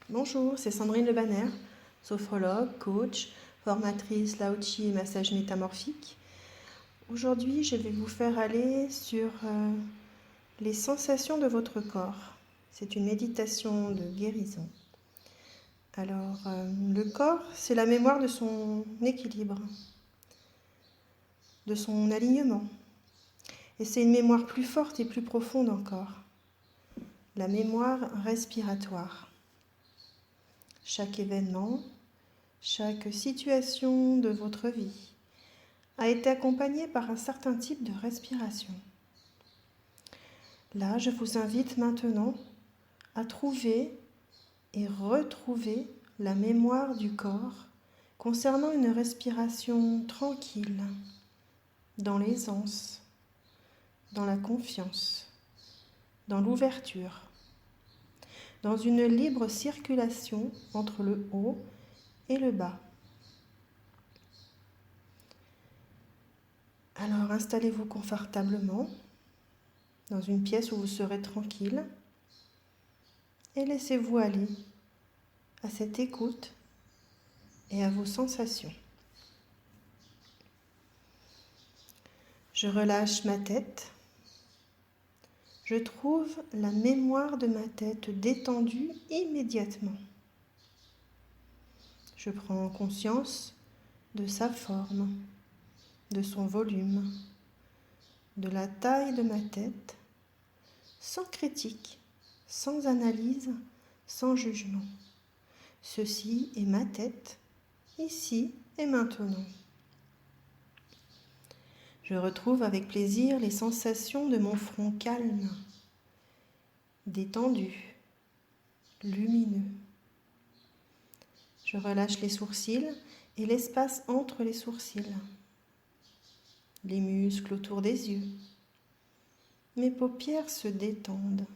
Bonjour, c'est Sandrine Le Banner, sophrologue, coach, formatrice Lao Tzu et massage métamorphique. Aujourd'hui, je vais vous faire aller sur les sensations de votre corps. C'est une méditation de guérison. Alors, le corps, c'est la mémoire de son équilibre, de son alignement. Et c'est une mémoire plus forte et plus profonde encore, la mémoire respiratoire. Chaque événement, chaque situation de votre vie a été accompagnée par un certain type de respiration. Là, je vous invite maintenant à trouver et retrouver la mémoire du corps concernant une respiration tranquille, dans l'aisance, dans la confiance, dans l'ouverture, dans une libre circulation entre le haut et le bas. Alors installez-vous confortablement dans une pièce où vous serez tranquille et laissez-vous aller à cette écoute et à vos sensations. Je relâche ma tête. Je trouve la mémoire de ma tête détendue immédiatement. Je prends conscience de sa forme, de son volume, de la taille de ma tête, sans critique, sans analyse, sans jugement. Ceci est ma tête, ici et maintenant. Je retrouve avec plaisir les sensations de mon front calme, détendu, lumineux. Je relâche les sourcils et l'espace entre les sourcils, les muscles autour des yeux. Mes paupières se détendent.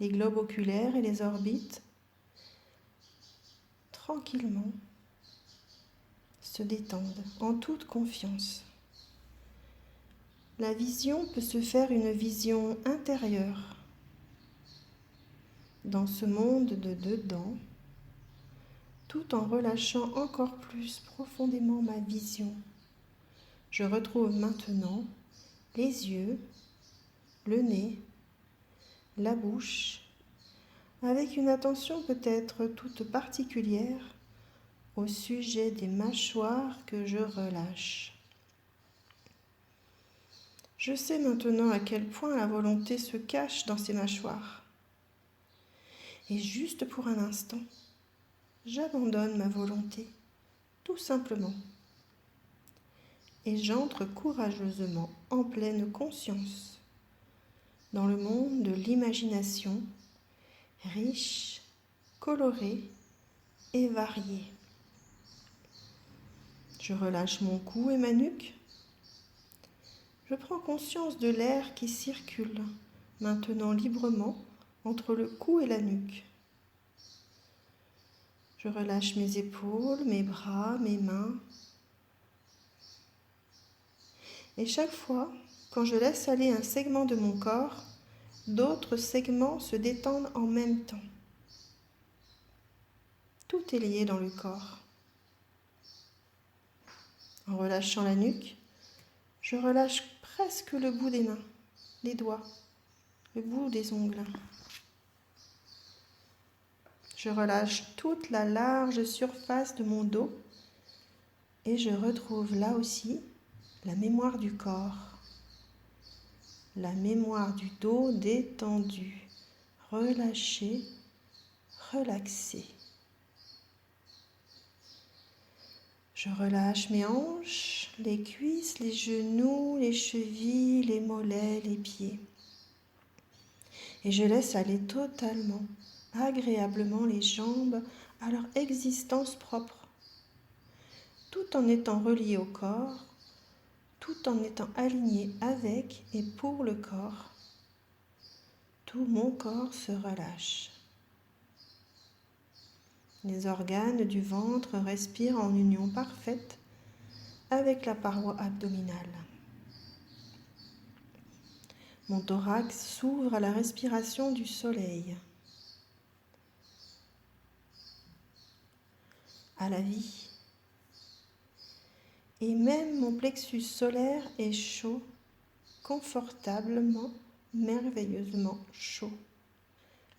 Les globes oculaires et les orbites, tranquillement, se détendent en toute confiance. La vision peut se faire une vision intérieure. Dans ce monde de dedans, tout en relâchant encore plus profondément ma vision, je retrouve maintenant les yeux, le nez, la bouche, avec une attention peut-être toute particulière au sujet des mâchoires que je relâche. Je sais maintenant à quel point la volonté se cache dans ces mâchoires. Et juste pour un instant, j'abandonne ma volonté, tout simplement. Et j'entre courageusement en pleine conscience dans le monde de l'imagination, riche, coloré et varié. Je relâche mon cou et ma nuque. Je prends conscience de l'air qui circule maintenant librement entre le cou et la nuque. Je relâche mes épaules, mes bras, mes mains. Et chaque fois, quand je laisse aller un segment de mon corps, d'autres segments se détendent en même temps. Tout est lié dans le corps. En relâchant la nuque, je relâche presque le bout des mains, les doigts, le bout des ongles. Je relâche toute la large surface de mon dos et je retrouve là aussi la mémoire du corps, la mémoire du dos détendu, relâché, relaxé. Je relâche mes hanches, les cuisses, les genoux, les chevilles, les mollets, les pieds. Et je laisse aller totalement, agréablement les jambes à leur existence propre, tout en étant relié au corps, tout en étant aligné avec et pour le corps. Tout mon corps se relâche. Les organes du ventre respirent en union parfaite avec la paroi abdominale. Mon thorax s'ouvre à la respiration du soleil. à la vie. Et même mon plexus solaire est chaud, confortablement, merveilleusement chaud,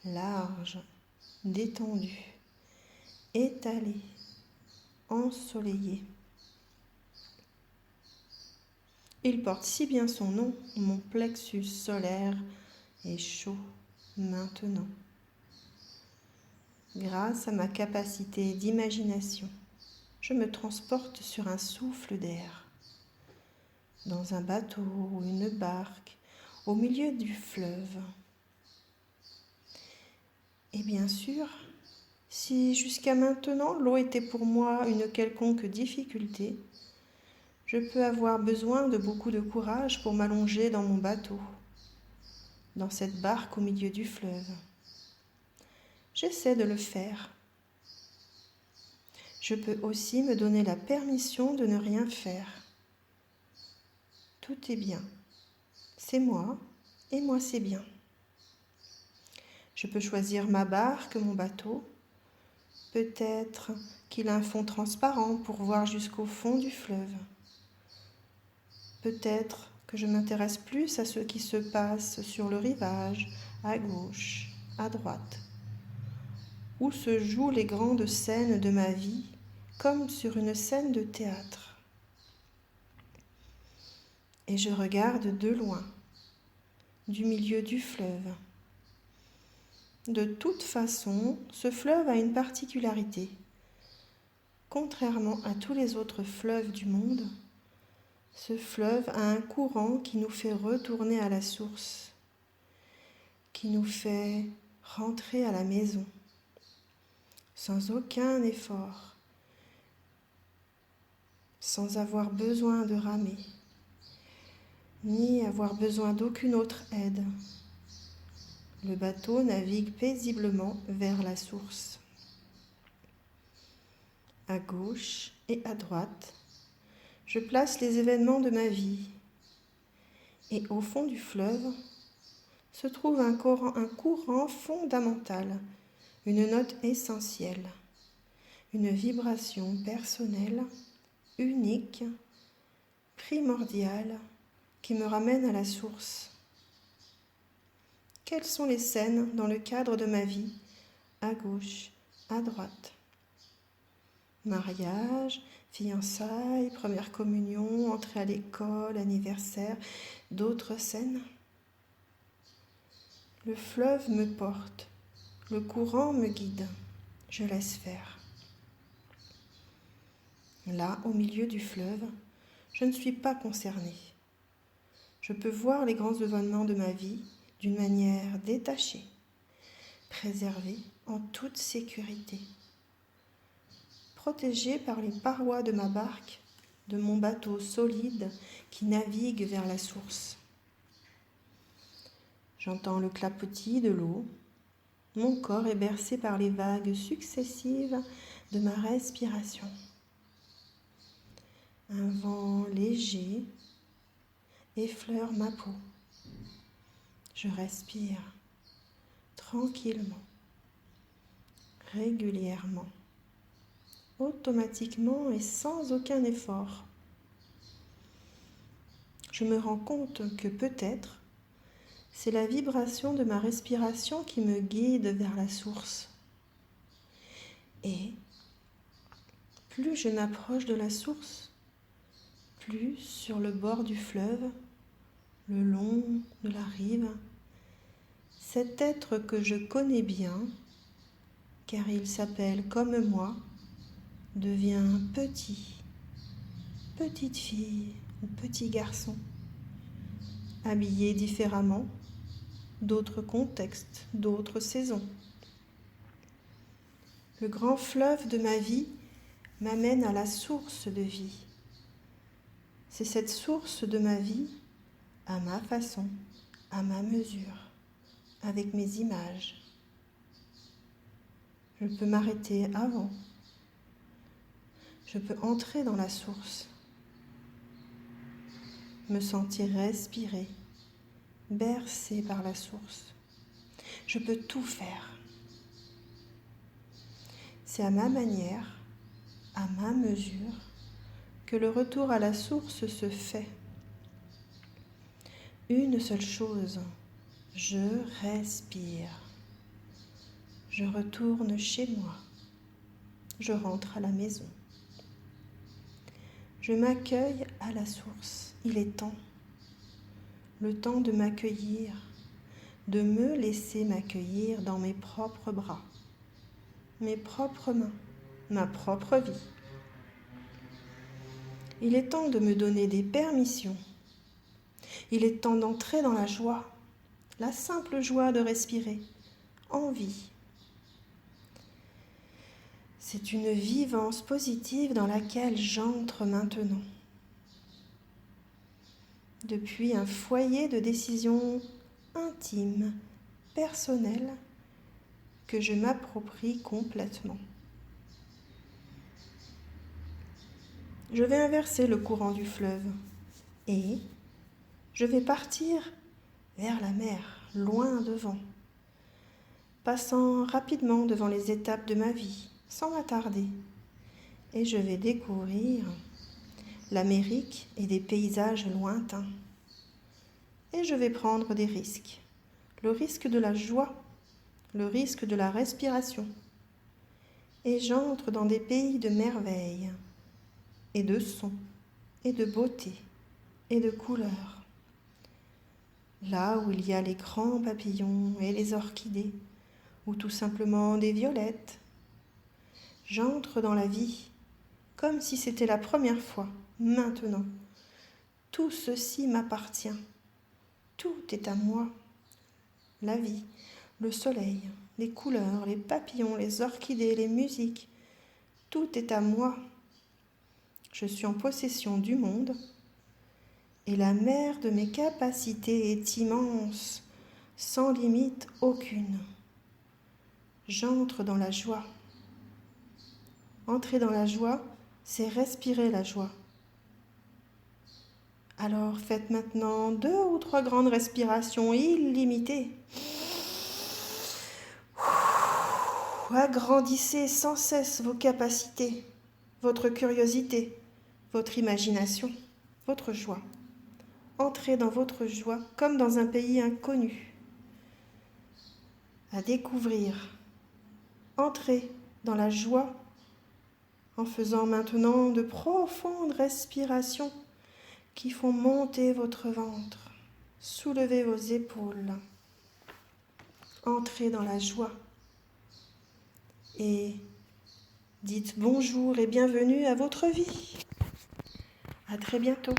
large, détendu, étalé, ensoleillé. Il porte si bien son nom, mon plexus solaire est chaud maintenant. Grâce à ma capacité d'imagination, je me transporte sur un souffle d'air, dans un bateau ou une barque, au milieu du fleuve. Et bien sûr, si jusqu'à maintenant l'eau était pour moi une quelconque difficulté, je peux avoir besoin de beaucoup de courage pour m'allonger dans mon bateau, dans cette barque au milieu du fleuve. J'essaie de le faire. Je peux aussi me donner la permission de ne rien faire. Tout est bien. C'est moi, et moi c'est bien. Je peux choisir ma barque, mon bateau. Peut-être qu'il a un fond transparent pour voir jusqu'au fond du fleuve. Peut-être que je m'intéresse plus à ce qui se passe sur le rivage, à gauche, à droite, où se jouent les grandes scènes de ma vie, comme sur une scène de théâtre. Et je regarde de loin, du milieu du fleuve. De toute façon, ce fleuve a une particularité. Contrairement à tous les autres fleuves du monde, ce fleuve a un courant qui nous fait retourner à la source, qui nous fait rentrer à la maison, sans aucun effort, sans avoir besoin de ramer, ni avoir besoin d'aucune autre aide. Le bateau navigue paisiblement vers la source. À gauche et à droite, je place les événements de ma vie. Et au fond du fleuve se trouve un courant fondamental, une note essentielle, une vibration personnelle, unique, primordiale, qui me ramène à la source. Quelles sont les scènes dans le cadre de ma vie, à gauche, à droite? Mariage, fiançailles, première communion, entrée à l'école, anniversaire, d'autres scènes. Le fleuve me porte, le courant me guide, je laisse faire. Là, au milieu du fleuve, je ne suis pas concernée. Je peux voir les grands événements de ma vie d'une manière détachée, préservée en toute sécurité. Protégée par les parois de ma barque, de mon bateau solide qui navigue vers la source. J'entends le clapotis de l'eau. Mon corps est bercé par les vagues successives de ma respiration. Un vent léger effleure ma peau. Je respire tranquillement, régulièrement, automatiquement et sans aucun effort. Je me rends compte que peut-être c'est la vibration de ma respiration qui me guide vers la source. Et plus je m'approche de la source, plus sur le bord du fleuve, le long de la rive, cet être que je connais bien, car il s'appelle comme moi, devient petit, petite fille ou petit garçon, habillé différemment, d'autres contextes, d'autres saisons. Le grand fleuve de ma vie m'amène à la source de vie. C'est cette source de ma vie, à ma façon, à ma mesure, avec mes images. Je peux m'arrêter avant. Je peux entrer dans la source, me sentir respirer, bercé par la source. Je peux tout faire. C'est à ma manière, à ma mesure, que le retour à la source se fait. Une seule chose, je respire. Je retourne chez moi. Je rentre à la maison. Je m'accueille à la source. Il est temps. Le temps de m'accueillir, de me laisser m'accueillir dans mes propres bras, mes propres mains, ma propre vie. Il est temps de me donner des permissions. Il est temps d'entrer dans la joie, la simple joie de respirer, en vie. C'est une vivance positive dans laquelle j'entre maintenant. Depuis un foyer de décision intime, personnelle, que je m'approprie complètement. Je vais inverser le courant du fleuve et je vais partir vers la mer, loin devant, passant rapidement devant les étapes de ma vie, sans m'attarder. Et je vais découvrir l'Amérique et des paysages lointains. Et je vais prendre des risques. Le risque de la joie, le risque de la respiration. Et j'entre dans des pays de merveilles, et de sons, et de beauté, et de couleurs. Là où il y a les grands papillons et les orchidées, ou tout simplement des violettes. J'entre dans la vie, comme si c'était la première fois, maintenant. Tout ceci m'appartient. Tout est à moi. La vie, le soleil, les couleurs, les papillons, les orchidées, les musiques. Tout est à moi. Je suis en possession du monde et la mer de mes capacités est immense, sans limite aucune. J'entre dans la joie. Entrer dans la joie, c'est respirer la joie. Alors faites maintenant 2 ou 3 grandes respirations illimitées. Agrandissez sans cesse vos capacités, votre curiosité, votre imagination, votre joie. Entrez dans votre joie comme dans un pays inconnu, à découvrir. Entrez dans la joie en faisant maintenant de profondes respirations qui font monter votre ventre, soulever vos épaules. Entrez dans la joie et dites bonjour et bienvenue à votre vie. À très bientôt.